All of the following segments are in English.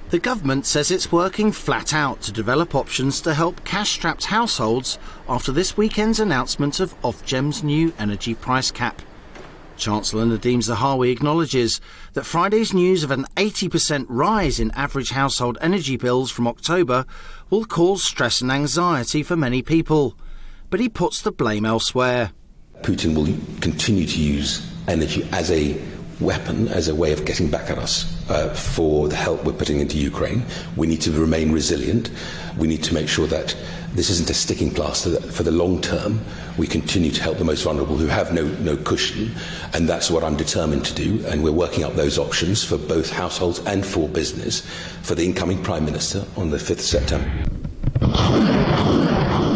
The government says it's working flat out to develop options to help cash-strapped households after this weekend's announcement of Ofgem's new energy price cap. Chancellor Nadhim Zahawi acknowledges that Friday's news of an 80% rise in average household energy bills from October will cause stress and anxiety for many people. But he puts the blame elsewhere. Putin will continue to use energy as a weapon, as a way of getting back at us for the help we're putting into Ukraine. We need to remain resilient. We need to make sure that this isn't a sticking plaster, that for the long term we continue to help the most vulnerable who have no cushion, and that's what I'm determined to do, and we're working up those options for both households and for business for the incoming Prime Minister on the 5th September.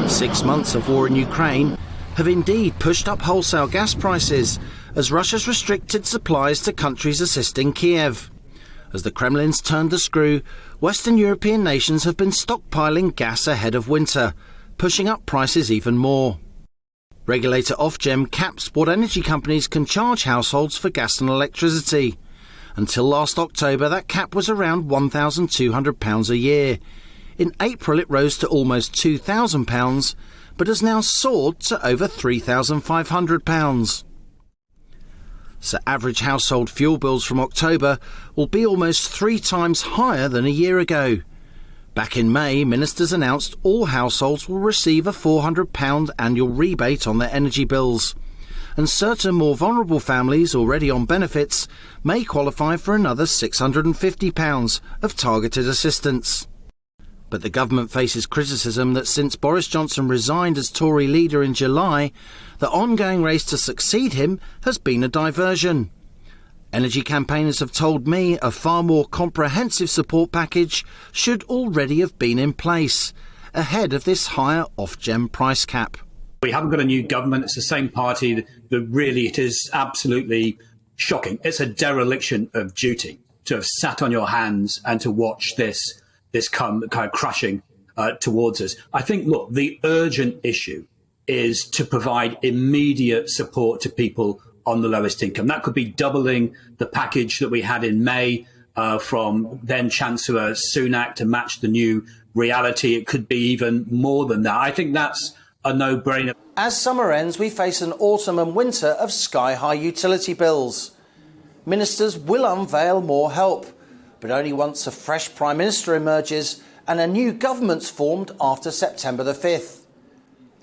6 months of war in Ukraine have indeed pushed up wholesale gas prices as Russia's restricted supplies to countries assisting Kiev. As the Kremlin's turned the screw, Western European nations have been stockpiling gas ahead of winter, pushing up prices even more. Regulator Ofgem caps what energy companies can charge households for gas and electricity. Until last October, that cap was around £1,200 a year. In April, it rose to almost £2,000, but has now soared to over £3,500. So average household fuel bills from October will be almost 3 times higher than a year ago. Back in May, ministers announced all households will receive a £400 annual rebate on their energy bills. And certain more vulnerable families already on benefits may qualify for another £650 of targeted assistance. But the government faces criticism that since Boris Johnson resigned as Tory leader in July, the ongoing race to succeed him has been a diversion. Energy campaigners have told me a far more comprehensive support package should already have been in place, ahead of this higher Ofgem price cap. We haven't got a new government. It's the same party. It is absolutely shocking. It's a dereliction of duty to have sat on your hands and to watch this come kind of crashing towards us. I think, look, the urgent issue is to provide immediate support to people on the lowest income. That could be doubling the package that we had in May from then Chancellor Sunak to match the new reality. It could be even more than that. I think that's a no-brainer. As summer ends, we face an autumn and winter of sky-high utility bills. Ministers will unveil more help, but only once a fresh Prime Minister emerges and a new government's formed after September the 5th.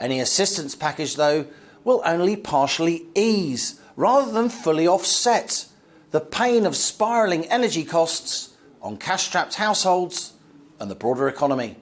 Any assistance package, though, will only partially ease, rather than fully offset, the pain of spiralling energy costs on cash-strapped households and the broader economy.